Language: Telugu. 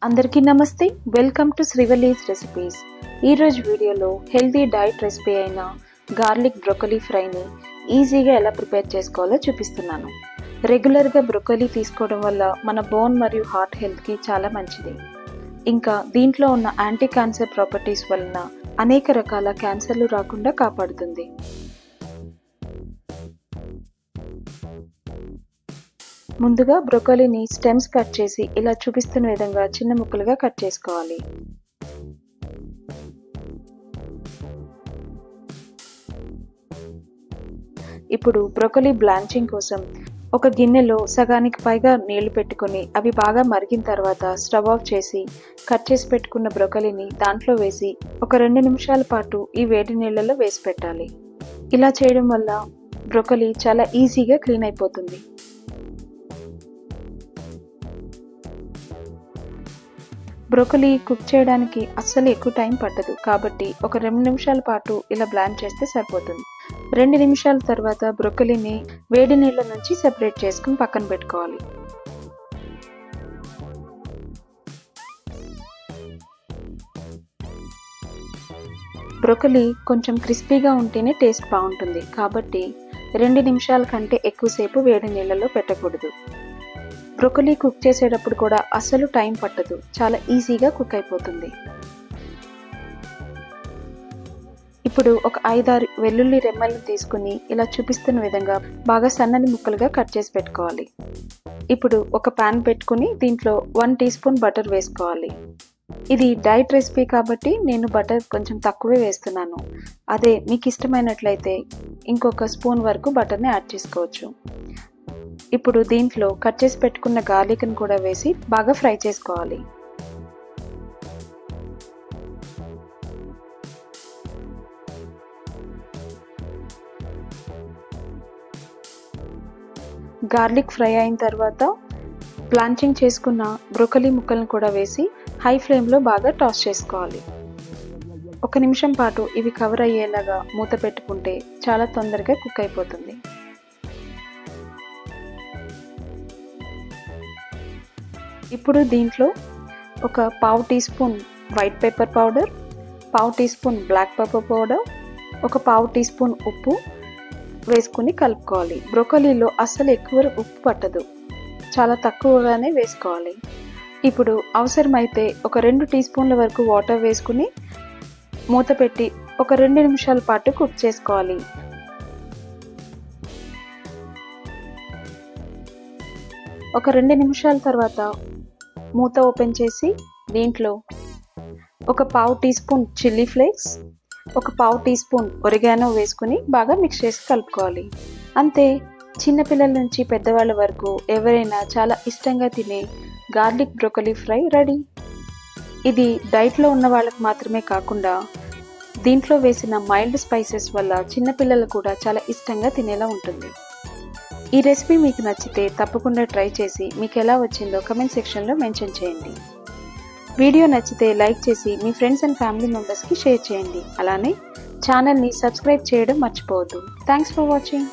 అందరికీ నమస్తే, వెల్కమ్ టు శ్రీవల్లీస్ రెసిపీస్. ఈరోజు వీడియోలో హెల్తీ డైట్ రెసిపీ అయిన గార్లిక్ బ్రోకలీ ఫ్రైని ఈజీగా ఎలా ప్రిపేర్ చేసుకోవాలో చూపిస్తున్నాను. రెగ్యులర్గా బ్రోకలీ తీసుకోవడం వల్ల మన బోన్ మరియు హార్ట్ హెల్త్కి చాలా మంచిది. ఇంకా దీంట్లో ఉన్న యాంటీ క్యాన్సర్ ప్రాపర్టీస్ వలన అనేక రకాల క్యాన్సర్లు రాకుండా కాపాడుతుంది. ముందుగా బ్రోకలీని స్టెమ్స్ కట్ చేసి ఇలా చూపిస్తున్న విధంగా చిన్న ముక్కలుగా కట్ చేసుకోవాలి. ఇప్పుడు బ్రోకలీ బ్లాంచింగ్ కోసం ఒక గిన్నెలో సగానికి పైగా నీళ్లు పెట్టుకొని అవి బాగా మరిగిన తర్వాత స్టవ్ ఆఫ్ చేసి కట్ చేసి పెట్టుకున్న బ్రోకలీని దాంట్లో వేసి ఒక 2 నిమిషాల పాటు ఈ వేడి నీళ్ళలో వేసి పెట్టాలి. ఇలా చేయడం వల్ల బ్రోకలీ చాలా ఈజీగా క్లీన్ అయిపోతుంది. బ్రోకలీ కుక్ చేయడానికి అస్సలు ఎక్కువ టైం పట్టదు, కాబట్టి ఒక 2 నిమిషాల పాటు ఇలా బ్లాంచ్ చేస్తే సరిపోతుంది. 2 నిమిషాల తర్వాత బ్రోకలీని వేడి నీళ్ళ నుంచి సెపరేట్ చేసుకుని పక్కన పెట్టుకోవాలి. బ్రోకలీ కొంచెం క్రిస్పీగా ఉంటేనే టేస్ట్ బాగుంటుంది, కాబట్టి 2 నిమిషాల కంటే ఎక్కువసేపు వేడి నీళ్ళలో పెట్టకూడదు. బ్రోకలీ కుక్ చేసేటప్పుడు కూడా అస్సలు టైం పట్టదు, చాలా ఈజీగా కుక్ అయిపోతుంది. ఇప్పుడు ఒక 5-6 వెల్లుల్లి రెమ్మలను తీసుకుని ఇలా చూపిస్తున్న విధంగా బాగా సన్నని ముక్కలుగా కట్ చేసి పెట్టుకోవాలి. ఇప్పుడు ఒక ప్యాన్ పెట్టుకుని దీంట్లో 1 టీ స్పూన్ బటర్ వేసుకోవాలి. ఇది డైట్ రెసిపీ కాబట్టి నేను బటర్ కొంచెం తక్కువే వేస్తున్నాను. అదే మీకు ఇష్టమైనట్లయితే ఇంకొక స్పూన్ వరకు బటర్ని యాడ్ చేసుకోవచ్చు. ఇప్పుడు దీంట్లో కట్ చేసి పెట్టుకున్న గార్లిక్ని కూడా వేసి బాగా ఫ్రై చేసుకోవాలి. గార్లిక్ ఫ్రై అయిన తర్వాత బ్లాంచింగ్ చేసుకున్న బ్రోకలీ ముక్కలను కూడా వేసి హై ఫ్లేమ్లో బాగా టాస్ చేసుకోవాలి. 1 నిమిషం పాటు ఇవి కవర్ అయ్యేలాగా మూత పెట్టుకుంటే చాలా తొందరగా కుక్ అయిపోతుంది. ఇప్పుడు దీంట్లో ఒక 1/2 teaspoon white pepper powder, 1/2 teaspoon black pepper powder, ఒక 1/2 టీ స్పూన్ ఉప్పు వేసుకుని కలుపుకోవాలి. బ్రోకలీలో అస్సలు ఎక్కువ ఉప్పు పట్టదు, చాలా తక్కువగానే వేసుకోవాలి. ఇప్పుడు అవసరమైతే ఒక 2 టీ స్పూన్ల వరకు వాటర్ వేసుకుని మూత పెట్టి ఒక 2 నిమిషాల పాటు కుక్ చేసుకోవాలి. ఒక 2 నిమిషాల తర్వాత మూత ఓపెన్ చేసి దీంట్లో ఒక 1/2 టీ స్పూన్ చిల్లీ ఫ్లేక్స్, ఒక 1/2 టీ స్పూన్ ఒరిగానో వేసుకుని బాగా మిక్స్ చేసి కలుపుకోవాలి. అంతే, చిన్నపిల్లల నుంచి పెద్దవాళ్ళ వరకు ఎవరైనా చాలా ఇష్టంగా తినే గార్లిక్ బ్రోకలీ ఫ్రై రెడీ. ఇది డైట్లో ఉన్న వాళ్ళకి మాత్రమే కాకుండా దీంట్లో వేసిన మైల్డ్ స్పైసెస్ వల్ల చిన్నపిల్లలు కూడా చాలా ఇష్టంగా తినేలా ఉంటుంది. ఈ రెసిపీ మీకు నచ్చితే తప్పకుండా ట్రై చేసి మీకు ఎలా వచ్చిందో కమెంట్ సెక్షన్లో మెన్షన్ చేయండి. వీడియో నచ్చితే లైక్ చేసి మీ ఫ్రెండ్స్ అండ్ ఫ్యామిలీ మెంబర్స్కి షేర్ చేయండి. అలానే ఛానల్ని సబ్స్క్రైబ్ చేయడం మర్చిపోవద్దు. Thanks for watching.